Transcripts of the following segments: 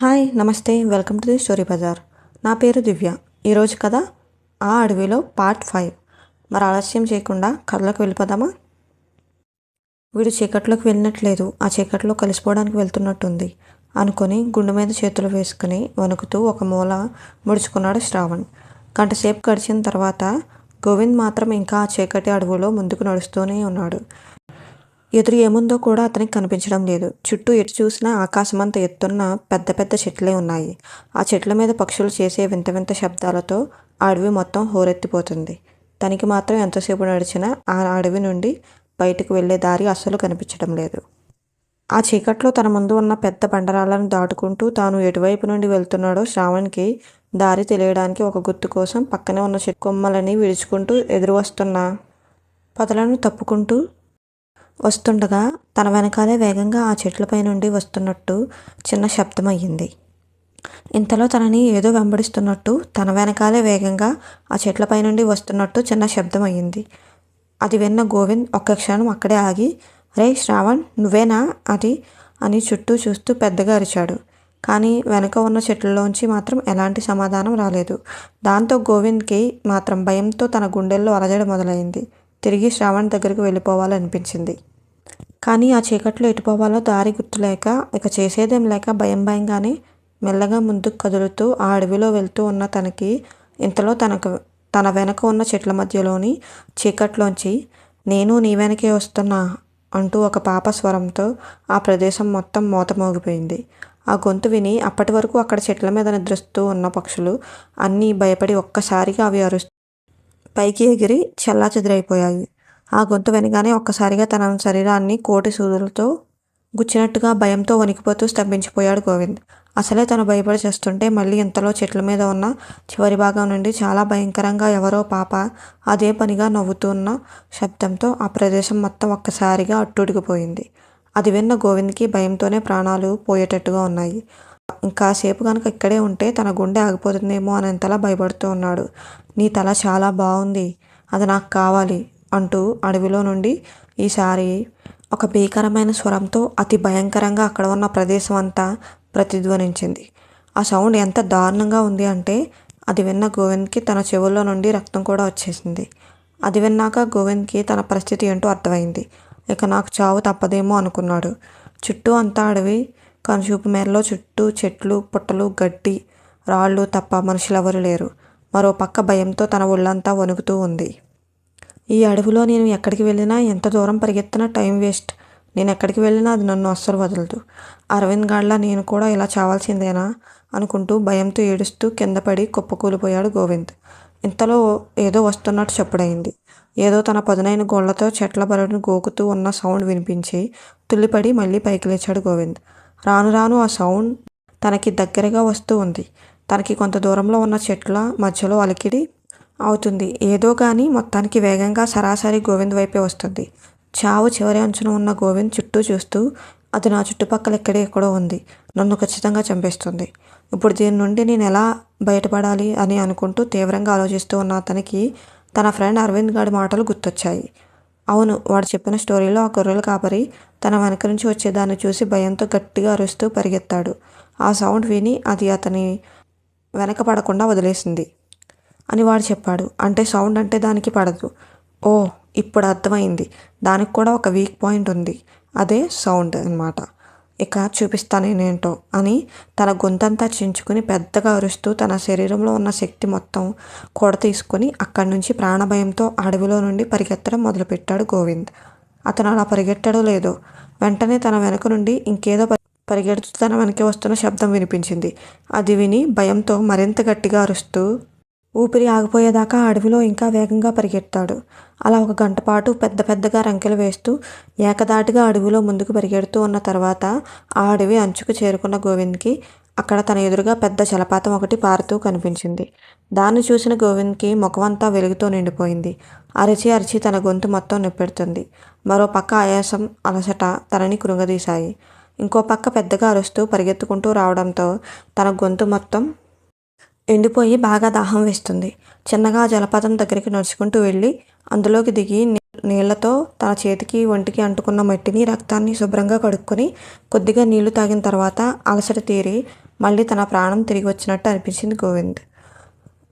Hi నమస్తే welcome to the Story Bazaar. నా పేరు దివ్య. ఈరోజు కథ ఆ అడవిలో పార్ట్ 5. మరి ఆలస్యం చేయకుండా కథలోకి వెళ్ళిపోదామా? వీడు చీకట్లోకి వెళ్ళినట్లేదు, ఆ చీకట్లో కలిసిపోవడానికి వెళ్తున్నట్టుంది అనుకొని గుండె మీద చేతులు వేసుకుని వణుకుతూ ఒక మూల ముడుచుకున్నాడు శ్రావణ్. గంటసేపు గడిచిన తర్వాత గోవింద్ మాత్రం ఇంకా ఆ చీకటి అడవిలో ముందుకు నడుస్తూనే ఉన్నాడు. ఎదురు ఏముందో కూడా అతనికి కనిపించడం లేదు. చుట్టూ ఎటు చూసినా ఆకాశమంత ఎత్తున్న పెద్ద పెద్ద చెట్లే ఉన్నాయి. ఆ చెట్ల మీద పక్షులు చేసే వింత వింత శబ్దాలతో ఆ అడవి మొత్తం హోరెత్తిపోతుంది. తనకి మాత్రం ఎంతసేపు నడిచినా ఆ అడవి నుండి బయటకు వెళ్లే దారి అస్సలు కనిపించడం లేదు. ఆ చీకట్లో తన ముందు ఉన్న పెద్ద బండరాళ్లను దాటుకుంటూ తాను ఎటువైపు నుండి వెళ్తున్నాడో శ్రావణ్కి దారి తెలియడానికి ఒక గుర్తు కోసం పక్కనే ఉన్న చెట్టు కొమ్మలని విడుచుకుంటూ ఎదురు వస్తున్న పొదలను తప్పుకుంటూ వస్తుండగా తన వెనకాలే వేగంగా ఆ చెట్లపై నుండి వస్తున్నట్టు చిన్న శబ్దం అయ్యింది. ఇంతలో తనని ఏదో వెంబడిస్తున్నట్టు తన వెనకాలే వేగంగా ఆ చెట్లపై నుండి వస్తున్నట్టు చిన్న శబ్దం అయ్యింది. అది విన్న గోవింద్ ఒక్క క్షణం అక్కడే ఆగి, రే శ్రావణ్, నువ్వేనా అది అని చుట్టూ చూస్తూ పెద్దగా అరిచాడు. కానీ వెనక ఉన్న చెట్లలోంచి మాత్రం ఎలాంటి సమాధానం రాలేదు. దాంతో గోవింద్కి మాత్రం భయంతో తన గుండెల్లో అలజడి మొదలైంది. తిరిగి శ్రావణ్ దగ్గరికి వెళ్ళిపోవాలనిపించింది. కానీ ఆ చీకట్లో ఎటుపోవాలో దారి గుర్తులేక, ఇక చేసేదేం లేక భయం భయంగానే మెల్లగా ముందుకు కదులుతూ ఆ అడవిలో వెళ్తూ ఉన్న తనకి ఇంతలో తన వెనక ఉన్న చెట్ల మధ్యలోని చీకట్లోంచి నేను నీ వెనకే వస్తున్నా అంటూ ఒక పాప స్వరంతో ఆ ప్రదేశం మొత్తం మోత మోగిపోయింది. ఆ గొంతు విని అప్పటి వరకు అక్కడ చెట్ల మీద నిద్రిస్తూ ఉన్న పక్షులు అన్నీ భయపడి ఒక్కసారిగా అవి అరుస్తూ పైకి ఎగిరి చెల్లాచెదురైపోయాయి. ఆ గొంతు వినగానే ఒక్కసారిగా తన శరీరాన్ని కోటి సూదులతో గుచ్చినట్టుగా భయంతో వణికిపోతూ స్తంభించిపోయాడు గోవింద్. అసలే తను భయపడి చేస్తుంటే మళ్ళీ ఇంతలో చెట్ల మీద ఉన్న చివరి భాగం నుండి చాలా భయంకరంగా ఎవరో పాప అదే పనిగా నవ్వుతున్న శబ్దంతో ఆ ప్రదేశం మొత్తం ఒక్కసారిగా అట్టుడికిపోయింది. అది విన్న గోవింద్కి భయంతోనే ప్రాణాలు పోయేటట్టుగా ఉన్నాయి. ఇంకాసేపు కనుక ఇక్కడే ఉంటే తన గుండె ఆగిపోతుందేమో అనేంతలా భయపడుతూ ఉన్నాడు. నీ తల చాలా బాగుంది, అది నాకు కావాలి అంటూ అడవిలో నుండి ఈసారి ఒక భీకరమైన స్వరంతో అతి భయంకరంగా అక్కడ ఉన్న ప్రదేశం అంతా ప్రతిధ్వనించింది. ఆ సౌండ్ ఎంత దారుణంగా ఉంది అంటే అది విన్న గోవింద్కి తన చెవుల్లో నుండి రక్తం కూడా వచ్చేసింది. అది విన్నాక గోవింద్కి తన పరిస్థితి ఏంటో అర్థమైంది. ఇక నాకు చావు తప్పదేమో అనుకున్నాడు. చుట్టూ అంతా అడవి కనుచూపు మేరలో చుట్టూ చెట్లు, పుట్టలు, గడ్డి, రాళ్ళు తప్ప మనుషులెవరూ లేరు. మరో పక్క భయంతో తన ఒళ్ళంతా వణుకుతూ ఉంది. ఈ అడవిలో నేను ఎక్కడికి వెళ్ళినా, ఎంత దూరం పరిగెత్తినా టైం వేస్ట్. నేను ఎక్కడికి వెళ్ళినా అది నన్ను అస్సలు వదలదు. అరవింద్ గాడ్లా నేను కూడా ఇలా చావాల్సిందేనా అనుకుంటూ భయంతో ఏడుస్తూ కింద పడి కుప్పకూలిపోయాడు గోవింద్. ఇంతలో ఏదో వస్తున్నట్టు చప్పుడైంది. ఏదో తన పదునైన గోళ్లతో చెట్ల బరువును గోకుతూ ఉన్న సౌండ్ వినిపించి తుల్లిపడి మళ్ళీ పైకి లేచాడు గోవింద్. రాను రాను ఆ సౌండ్ తనకి దగ్గరగా వస్తూ ఉంది. తనకి కొంత దూరంలో ఉన్న చెట్ల మధ్యలో అలికిడి అవుతుంది. ఏదో కానీ మొత్తానికి వేగంగా సరాసరి గోవింద్ వైపే వస్తుంది. చావు చివరి అంచున ఉన్న గోవింద్ చుట్టూ చూస్తూ, అది నా చుట్టుపక్కల ఎక్కడో ఉంది, నన్ను ఖచ్చితంగా చంపేస్తుంది. ఇప్పుడు దీని నుండి నేను ఎలా బయటపడాలి అని అనుకుంటూ తీవ్రంగా ఆలోచిస్తూ ఉన్న అతనికి తన ఫ్రెండ్ అరవింద్ గాడి మాటలు గుర్తొచ్చాయి. అవును, వాడు చెప్పిన స్టోరీలో ఆ గొర్రెల కాపరి తన వెనక నుంచి వచ్చేదాన్ని చూసి భయంతో గట్టిగా అరుస్తూ పరిగెత్తాడు. ఆ సౌండ్ విని అది అతని వెనక పడకుండా వదిలేసింది అని వాడు చెప్పాడు. అంటే సౌండ్ అంటే దానికి పడదు. ఓ, ఇప్పుడు అర్థమైంది. దానికి కూడా ఒక వీక్ పాయింట్ ఉంది, అదే సౌండ్ అన్నమాట. ఇక చూపిస్తానేంటో అని తన గొంతంతా చించుకుని పెద్దగా అరుస్తూ తన శరీరంలో ఉన్న శక్తి మొత్తం కూడ తీసుకుని అక్కడి నుంచి ప్రాణభయంతో అడవిలో నుండి పరిగెత్తడం మొదలుపెట్టాడు గోవింద్. అతను అలా పరిగెట్టాడో లేదో వెంటనే తన వెనక నుండి ఇంకేదో పరిగెడుతూ తన వెనకే వస్తున్న శబ్దం వినిపించింది. అది విని భయంతో మరింత గట్టిగా అరుస్తూ ఊపిరి ఆగిపోయేదాకా అడవిలో ఇంకా వేగంగా పరిగెత్తాడు. అలా ఒక గంట పాటు పెద్ద పెద్దగా రంకెలు వేస్తూ ఏకదాటిగా అడవిలో ముందుకు పరిగెడుతూ ఉన్న తర్వాత ఆ అడవి అంచుకు చేరుకున్న గోవింద్కి అక్కడ తన ఎదురుగా పెద్ద జలపాతం ఒకటి పారుతూ కనిపించింది. దాన్ని చూసిన గోవింద్కి ముఖమంతా వెలుగుతో నిండిపోయింది. అరిచి అరిచి తన గొంతు మొత్తం నిప్పెడుతుంది. మరో పక్క ఆయాసం, అలసట తనని కృంగదీశాయి. ఇంకో పక్క పెద్దగా అరుస్తూ పరిగెత్తుకుంటూ రావడంతో తన గొంతు మొత్తం ఎండిపోయి బాగా దాహం వేస్తుంది. చిన్నగా ఆ జలపాతం దగ్గరికి నడుచుకుంటూ వెళ్ళి అందులోకి దిగి నీళ్లతో తన చేతికి ఒంటికి అంటుకున్న మట్టిని, రక్తాన్ని శుభ్రంగా కడుక్కొని కొద్దిగా నీళ్లు తాగిన తర్వాత అలసట తీరి మళ్ళీ తన ప్రాణం తిరిగి వచ్చినట్టు అనిపించింది గోవింద్.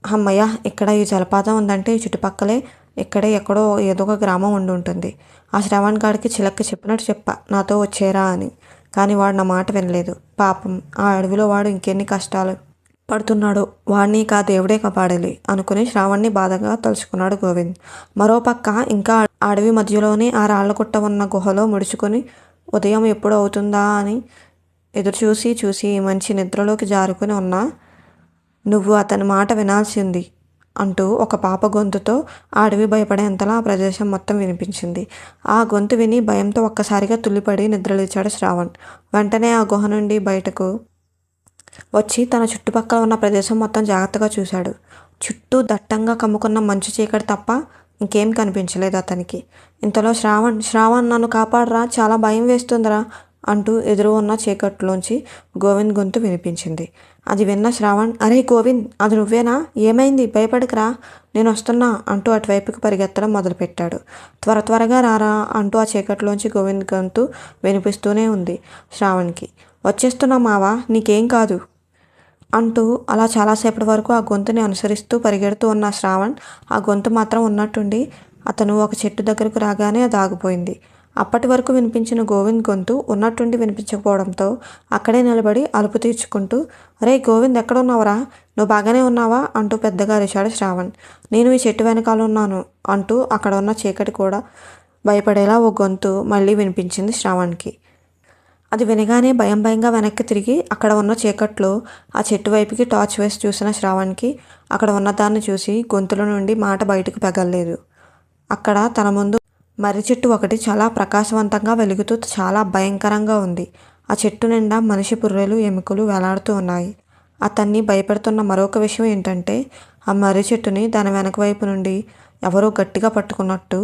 అమ్మయ్య, ఇక్కడ ఈ జలపాతం ఉందంటే ఈ చుట్టుపక్కలే ఇక్కడే ఎక్కడో ఏదో ఒక గ్రామం ఉండి ఉంటుంది. ఆ శ్రవణ్ గాడికి చిలక్కి చెప్పినట్టు చెప్పా నాతో వచ్చేరా అని. కానీ వాడు నా మాట వినలేదు. పాపం ఆ అడవిలో వాడు ఇంకెన్ని కష్టాలు పడుతున్నాడు. వాడిని కా దేవుడే కాపాడాలి అనుకుని శ్రావణ్ణి బాధగా తలుచుకున్నాడు గోవింద్. మరోపక్క ఇంకా అడవి మధ్యలోనే ఆ రాళ్లగుట్ట ఉన్న గుహలో ముడుచుకొని ఉదయం ఎప్పుడు అవుతుందా అని ఎదురు చూసి చూసి మంచి నిద్రలోకి జారుకుని ఉన్నా నువ్వు అతని మాట వినాల్సింది అంటూ ఒక పాప గొంతుతో ఆ అడవి భయపడేంతలా ఆ ప్రదేశం మొత్తం వినిపించింది. ఆ గొంతు విని భయంతో ఒక్కసారిగా తుల్లిపడి నిద్రలేచాడు శ్రావణ్. వెంటనే ఆ గుహ నుండి బయటకు వచ్చి తన చుట్టుపక్కల ఉన్న ప్రదేశం మొత్తం జాగ్రత్తగా చూశాడు. చుట్టూ దట్టంగా కమ్ముకున్న మంచు చీకటి తప్ప ఇంకేం కనిపించలేదు అతనికి. ఇంతలో శ్రావణ్ నన్ను కాపాడరా, చాలా భయం వేస్తుందిరా అంటూ ఎదురు ఉన్న చీకట్లోంచి గోవింద్ గొంతు వినిపించింది. అది విన్న శ్రావణ్, అరే గోవింద్, అది నువ్వేనా? ఏమైంది? భయపడకురా, నేను వస్తున్నా అంటూ అటువైపుకి పరిగెత్తడం మొదలుపెట్టాడు. త్వరగా రారా అంటూ ఆ చీకట్లోంచి గోవింద్ గొంతు వినిపిస్తూనే ఉంది శ్రావణ్కి. వచ్చేస్తున్నా మావా, నీకేం కాదు అంటూ అలా చాలాసేపటి వరకు ఆ గొంతుని అనుసరిస్తూ పరిగెడుతూ ఉన్న శ్రావణ్ ఆ గొంతు మాత్రం ఉన్నట్టుండి అతను ఒక చెట్టు దగ్గరకు రాగానే అది ఆగిపోయింది. అప్పటి వరకు వినిపించిన గోవింద్ గొంతు ఉన్నట్టుండి వినిపించకపోవడంతో అక్కడే నిలబడి అలుపు తీర్చుకుంటూ, అరే గోవింద్, ఎక్కడున్నావురా? నువ్వు బాగానే ఉన్నావా అంటూ పెద్దగా అరిచాడు శ్రావణ్. నేను ఈ చెట్టు వెనకాల ఉన్నాను అంటూ అక్కడ ఉన్న చీకటి కూడా భయపడేలా ఓ గొంతు మళ్ళీ వినిపించింది శ్రావణ్కి. అది వినగానే భయంగా వెనక్కి తిరిగి అక్కడ ఉన్న చీకట్లో ఆ చెట్టు వైపుకి టార్చ్ వేసి చూసిన శ్రావణ్కి అక్కడ ఉన్నదాన్ని చూసి గొంతుల నుండి మాట బయటకు పెగల్లేదు. అక్కడ తన ముందు మర్రి చెట్టు ఒకటి చాలా ప్రకాశవంతంగా వెలుగుతూ చాలా భయంకరంగా ఉంది. ఆ చెట్టు నిండా మనిషి పుర్రెలు ఎముకలు వేలాడుతూ ఉన్నాయి. అతన్ని భయపెడుతున్న మరొక విషయం ఏంటంటే ఆ మర్రి చెట్టుని దాని వెనక వైపు నుండి ఎవరో గట్టిగా పట్టుకున్నట్టు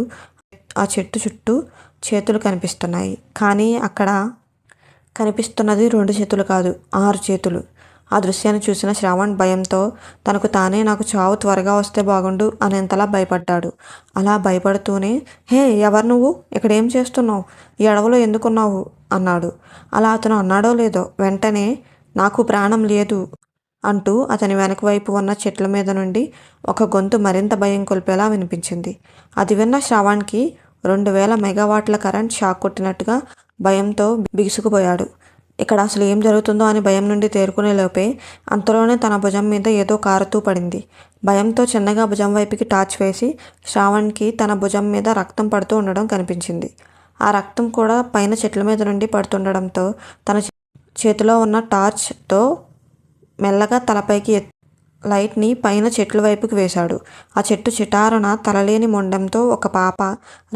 ఆ చెట్టు చుట్టూ చేతులు కనిపిస్తున్నాయి. కానీ అక్కడ కనిపిస్తున్నది 2 చేతులు కాదు, 6 చేతులు. ఆ దృశ్యాన్ని చూసిన శ్రావణ్ భయంతో తనకు తానే నాకు చావు త్వరగా వస్తే బాగుండు అనేంతలా భయపడ్డాడు. అలా భయపడుతూనే, హే ఎవరు నువ్వు? ఇక్కడ ఏం చేస్తున్నావు? ఈ అడవిలో ఎందుకున్నావు అన్నాడు. అలా అతను అన్నాడో లేదో వెంటనే నాకు ప్రాణం లేదు అంటూ అతని వెనక వైపు ఉన్న చెట్ల మీద నుండి ఒక గొంతు మరింత భయం కొల్పేలా వినిపించింది. అది విన్న శ్రావణ్కి 2000 మెగావాట్ల కరెంట్ షాక్ కొట్టినట్టుగా భయంతో బిగుసుకుపోయాడు. ఇక్కడ అసలు ఏం జరుగుతుందో అని భయం నుండి తేరుకునే లోపే అంతలోనే తన భుజం మీద ఏదో కారుతూ పడింది. భయంతో చిన్నగా భుజం వైపుకి టార్చ్ వేసి శ్రావణ్కి తన భుజం మీద రక్తం పడుతూ ఉండడం కనిపించింది. ఆ రక్తం కూడా పైన చెట్ల మీద నుండి పడుతుండడంతో తన చేతిలో ఉన్న టార్చ్తో మెల్లగా తలపైకి లైట్ని పైన చెట్ల వైపుకి వేశాడు. ఆ చెట్టు చిటారున తలలేని మొండంతో ఒక పాప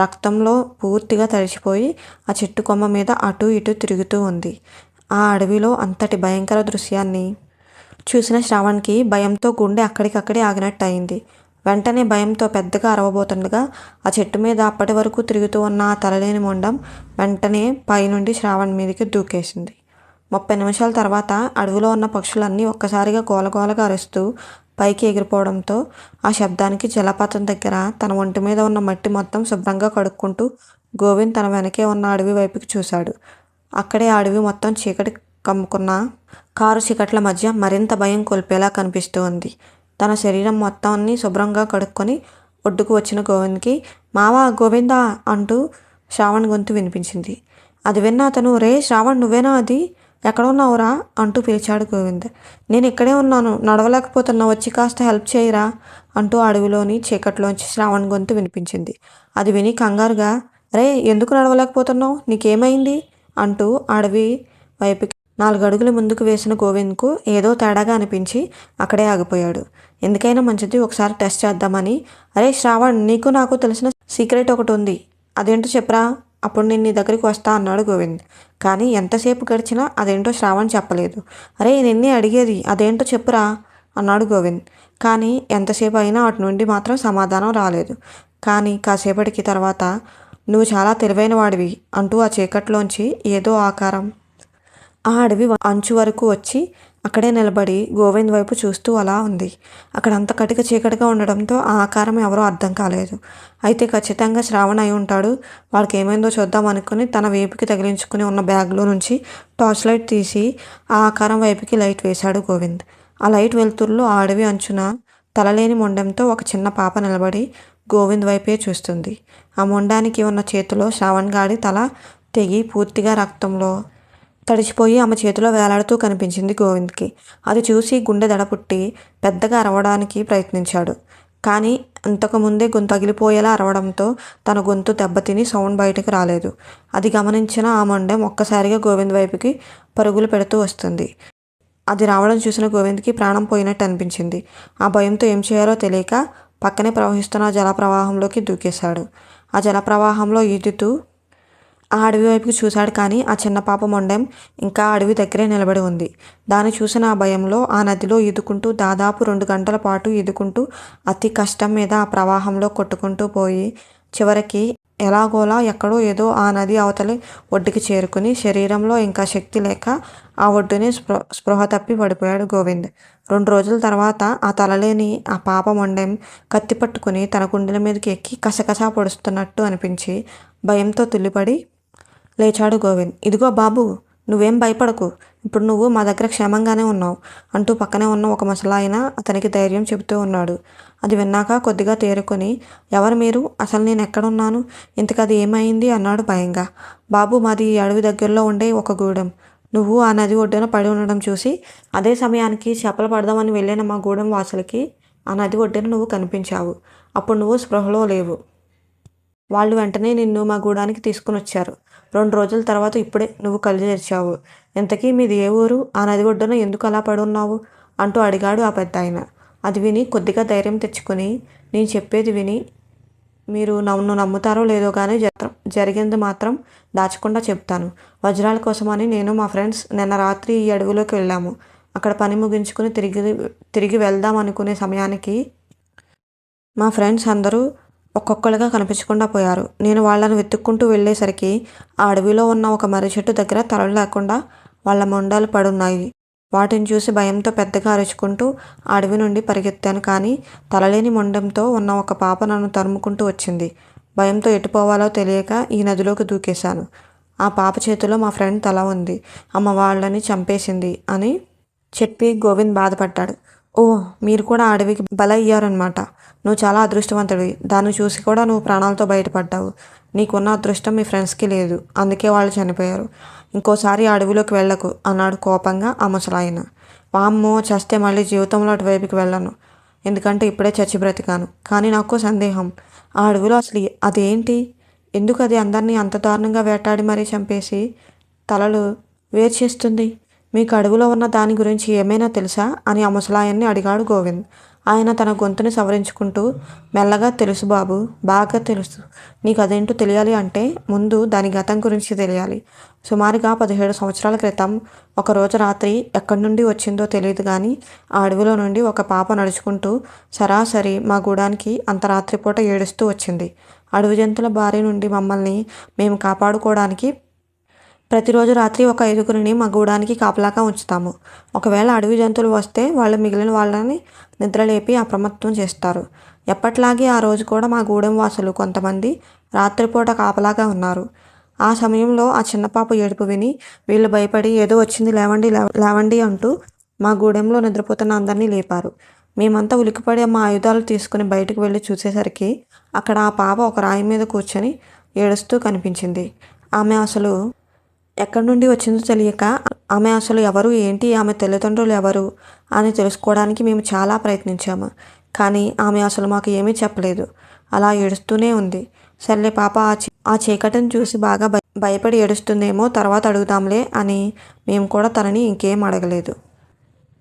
రక్తంలో పూర్తిగా తడిచిపోయి ఆ చెట్టు కొమ్మ మీద అటు ఇటు తిరుగుతూ ఉంది. ఆ అడవిలో అంతటి భయంకర దృశ్యాన్ని చూసిన శ్రావణ్కి భయంతో గుండె అక్కడికక్కడే ఆగినట్టు అయింది. వెంటనే భయంతో పెద్దగా అరవబోతుండగా ఆ చెట్టు మీద అప్పటి వరకు తిరుగుతూ ఉన్న ఆ తలలేని మొండం వెంటనే పైనుండి శ్రావణ్ మీదకి దూకేసింది. 30 నిమిషాల తర్వాత అడవిలో ఉన్న పక్షులన్నీ ఒక్కసారిగా గోలగోలగా అరుస్తూ పైకి ఎగిరిపోవడంతో ఆ శబ్దానికి జలపాతం దగ్గర తన ఒంటి మీద ఉన్న మట్టి మొత్తం శుభ్రంగా కడుక్కుంటూ గోవింద్ తన వెనకే ఉన్న అడవి వైపుకి చూశాడు. అక్కడే అడవి మొత్తం చీకటి కమ్ముకున్న కారు చీకట్ల మధ్య మరింత భయం కొల్పేలా కనిపిస్తూ ఉంది. తన శరీరం మొత్తాన్ని శుభ్రంగా కడుక్కొని ఒడ్డుకు వచ్చిన గోవింద్కి, మావా గోవిందా అంటూ శ్రావణ్ గొంతు వినిపించింది. అది విన్న అతను, రే శ్రావణ్, నువ్వేనా అది? ఎక్కడ ఉన్నావురా అంటూ పిలిచాడు గోవింద్. నేను ఇక్కడే ఉన్నాను, నడవలేకపోతున్నా, వచ్చి కాస్త హెల్ప్ చేయరా అంటూ అడవిలోని చీకట్లోంచి శ్రావణ్ గొంతు వినిపించింది. అది విని కంగారుగా, రే ఎందుకు నడవలేకపోతున్నావు, నీకేమైంది అంటూ అడవి వైపుకి 4 అడుగులు ముందుకు వేసిన గోవింద్కు ఏదో తేడాగా అనిపించి అక్కడే ఆగిపోయాడు. ఎందుకైనా మంచిది ఒకసారి టెస్ట్ చేద్దామని, అరే శ్రావణ్, నీకు నాకు తెలిసిన సీక్రెట్ ఒకటి ఉంది, అదేంటో చెప్పరా, అప్పుడు నేను నీ దగ్గరికి వస్తా అన్నాడు గోవింద్. కానీ ఎంతసేపు గడిచినా అదేంటో శ్రావణ్ చెప్పలేదు. అరే నిన్నే అడిగేది, అదేంటో చెప్పురా అన్నాడు గోవింద్. కానీ ఎంతసేపు అయినా అటు నుండి మాత్రం సమాధానం రాలేదు. కానీ కాసేపటికి తర్వాత, నువ్వు చాలా తెలివైన వాడివి అంటూ ఆ చీకట్లోంచి ఏదో ఆకారం ఆ అడవి అంచు వరకు వచ్చి అక్కడే నిలబడి గోవింద్ వైపు చూస్తూ అలా ఉంది. అక్కడ అంత కటిక చీకటిగా ఉండడంతో ఆ ఆకారం ఎవరో అర్థం కాలేదు. అయితే ఖచ్చితంగా శ్రావణ్ అయి ఉంటాడు. వాడికి ఏమైందో చూద్దాం అనుకుని తన వేపుకి తగిలించుకుని ఉన్న బ్యాగ్లో నుంచి టార్చ్ లైట్ తీసి ఆ ఆకారం వైపుకి లైట్ వేశాడు గోవింద్. ఆ లైట్ వెలుతురులో ఆ అడవి అంచున తలలేని మొండెంతో ఒక చిన్న పాప నిలబడి గోవింద్ వైపే చూస్తుంది. ఆ మొండానికి ఉన్న చేతిలో శ్రావణ్ గాడి తల తెగి పూర్తిగా రక్తంలో తడిచిపోయి ఆమె చేతిలో వేలాడుతూ కనిపించింది గోవింద్కి. అది చూసి గుండె దడపుట్టి పెద్దగా అరవడానికి ప్రయత్నించాడు. కానీ అంతకుముందే గొంతు తగిలిపోయేలా అరవడంతో తన గొంతు దెబ్బతిని సౌండ్ బయటకు రాలేదు. అది గమనించిన ఆ మొండెం ఒక్కసారిగా గోవింద్ వైపుకి పరుగులు పెడుతూ వస్తుంది. అది రావడం చూసిన గోవింద్కి ప్రాణం పోయినట్టు అనిపించింది. ఆ భయంతో ఏం చేయాలో తెలియక పక్కనే ప్రవహిస్తున్న జల ప్రవాహంలోకి దూకేశాడు. ఆ జల ప్రవాహంలో ఈదుతూ ఆ అడవి వైపుకి చూశాడు. కానీ ఆ చిన్న పాప మొండెం ఇంకా అడవి దగ్గరే నిలబడి ఉంది. దాన్ని చూసిన ఆ భయంలో ఆ నదిలో ఈదుకుంటూ దాదాపు 2 గంటల పాటు ఈదుకుంటూ అతి కష్టం మీద ఆ ప్రవాహంలో కొట్టుకుంటూ పోయి చివరికి ఎలాగోలా ఎక్కడో ఏదో ఆ నది అవతలి ఒడ్డుకి చేరుకుని శరీరంలో ఇంకా శక్తి లేక ఆ ఒడ్డునే స్పృహ తప్పి పడిపోయాడు గోవింద్. 2 రోజుల తర్వాత ఆ తలలేని ఆ పాప మొండెం కత్తి పట్టుకుని తన గుండెల మీదకి ఎక్కి కసకసా పొడుస్తున్నట్టు అనిపించి భయంతో తుల్లిపడి లేచాడు గోవింద్. ఇదిగో బాబు, నువ్వేం భయపడకు, ఇప్పుడు నువ్వు మా దగ్గర క్షేమంగానే ఉన్నావు అంటూ పక్కనే ఉన్న ఒక ముసలాయన అతనికి ధైర్యం చెబుతూ ఉన్నాడు. అది విన్నాక కొద్దిగా తేరుకొని, ఎవరు మీరు, అసలు నేను ఎక్కడున్నాను, ఇంతకు అది ఏమైంది అన్నాడు భయంగా. బాబు, మాది ఈ అడవి దగ్గరలో ఉండే ఒక గూడెం. నువ్వు ఆ నది ఒడ్డున పడి ఉండడం చూసి అదే సమయానికి చేపలు పడదామని వెళ్ళిన మా గూడెం వాసులకి ఆ నది ఒడ్డున నువ్వు కనిపించావు. అప్పుడు నువ్వు స్పృహలో లేవు. వాళ్ళు వెంటనే నిన్ను మా గూడానికి తీసుకుని వచ్చారు. 2 రోజుల తర్వాత ఇప్పుడే నువ్వు కళ్ళు తెరిచావు. ఇంతకీ మీది ఏ ఊరు, ఆ నది ఒడ్డున ఎందుకు అలా పడున్నావు అంటూ అడిగాడు ఆ పెద్దాయన. అది విని కొద్దిగా ధైర్యం తెచ్చుకుని, నేను చెప్పేది విని మీరు నన్ను నమ్ముతారో లేదో కానీ జరిగింది మాత్రం దాచకుండా చెప్తాను. వజ్రాల కోసమని నేను మా ఫ్రెండ్స్ నిన్న రాత్రి ఈ అడవిలోకి వెళ్ళాము. అక్కడ పని ముగించుకుని తిరిగి వెళ్దాం అనుకునే సమయానికి మా ఫ్రెండ్స్ అందరూ ఒక్కొక్కరుగా కనిపించకుండా పోయారు. నేను వాళ్ళని వెతుక్కుంటూ వెళ్ళేసరికి ఆ అడవిలో ఉన్న ఒక మర్రి చెట్టు దగ్గర తలలు లేకుండా వాళ్ళ మొండాలు పడున్నాయి. వాటిని చూసి భయంతో పెద్దగా అరుచుకుంటూ ఆ అడవి నుండి పరిగెత్తాను. కానీ తలలేని మొండెంతో ఉన్న ఒక పాప నన్ను తరుముకుంటూ వచ్చింది. భయంతో ఎటుపోవాలో తెలియక ఈ నదిలోకి దూకేశాను. ఆ పాప చేతిలో మా ఫ్రెండ్ తల ఉంది. అమ్మ వాళ్ళని చంపేసింది అని చెప్పి గోవింద్ బాధపడ్డాడు. ఓ, మీరు కూడా అడవికి బలయ్యారనమాట. నువ్వు చాలా అదృష్టవంతుడివి. దాన్ని చూసి కూడా నువ్వు ప్రాణాలతో బయటపడ్డావు. నీకున్న అదృష్టం మీ ఫ్రెండ్స్కి లేదు, అందుకే వాళ్ళు చనిపోయారు. ఇంకోసారి అడవిలోకి వెళ్ళకు అన్నాడు కోపంగా ఆ ముసలాయన. వామ్మో, చస్తే మళ్ళీ జీవితంలో అటువైపుకి వెళ్ళను, ఎందుకంటే ఇప్పుడే చచ్చి బ్రతికాను. కానీ నాకు సందేహం, ఆ అడవిలో అసలు అదేంటి, ఎందుకు అది అందరినీ అంత దారుణంగా వేటాడి మరీ చంపేసి తలలు వేరు చేస్తుంది? మీకు అడవిలో ఉన్న దాని గురించి ఏమైనా తెలుసా అని ఆ ముసలాయన్ని అడిగాడు గోవింద్. ఆయన తన గొంతుని సవరించుకుంటూ మెల్లగా, తెలుసు బాబు, బాగా తెలుసు. నీకు అదేంటో తెలియాలి అంటే ముందు దాని గతం గురించి తెలియాలి. సుమారుగా 17 సంవత్సరాల క్రితం ఒకరోజు రాత్రి ఎక్కడి నుండి వచ్చిందో తెలియదు కానీ ఆ అడవిలో నుండి ఒక పాప నడుచుకుంటూ సరాసరి మా గూడానికి అంత రాత్రిపూట ఏడుస్తూ వచ్చింది. అడవి జంతువుల బారి నుండి మమ్మల్ని మేము కాపాడుకోవడానికి ప్రతిరోజు రాత్రి ఒక 5గురిని మా గూడానికి కాపలాగా ఉంచుతాము. ఒకవేళ అడవి జంతువులు వస్తే వాళ్ళు మిగిలిన వాళ్ళని నిద్రలేపి అప్రమత్తం చేస్తారు. ఎప్పట్లాగే ఆ రోజు కూడా మా గూడెం వాసులు కొంతమంది రాత్రిపూట కాపలాగా ఉన్నారు. ఆ సమయంలో ఆ చిన్న పాప ఏడుపు విని వీళ్ళు భయపడి ఏదో వచ్చింది, లేవండి లేవండి అంటూ మా గూడెంలో నిద్రపోతున్న అందరినీ లేపారు. మేమంతా ఉలికిపడి మా ఆయుధాలు తీసుకుని బయటకు వెళ్ళి చూసేసరికి అక్కడ ఆ పాప ఒక రాయి మీద కూర్చొని ఏడుస్తూ కనిపించింది. ఆమె అసలు ఎక్కడి నుండి వచ్చిందో తెలియక ఆమె అసలు ఎవరు, ఏంటి, ఆమె తల్లిదండ్రులు ఎవరు అని తెలుసుకోవడానికి మేము చాలా ప్రయత్నించాము. కానీ ఆమె అసలు మాకు ఏమీ చెప్పలేదు. అలా ఏడుస్తూనే ఉంది. సర్లే, పాప ఆ చీకటిని చూసి బాగా భయపడి ఏడుస్తుందేమో, తర్వాత అడుగుదాంలే అని మేము కూడా తనని ఇంకేం అడగలేదు.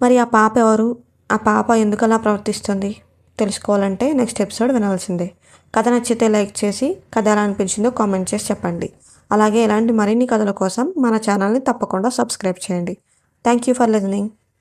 మరి ఆ పాప ఎవరు, ఆ పాప ఎందుకు అలా ప్రవర్తిస్తుంది తెలుసుకోవాలంటే నెక్స్ట్ ఎపిసోడ్ వినాల్సిందే. కథ నచ్చితే లైక్ చేసి, కథ ఎలా అనిపించిందో కామెంట్ చేసి చెప్పండి. అలాగే ఇలాంటి మరిన్ని కథల కోసం మన ఛానల్ని తప్పకుండా సబ్స్క్రైబ్ చేయండి. Thank you for listening.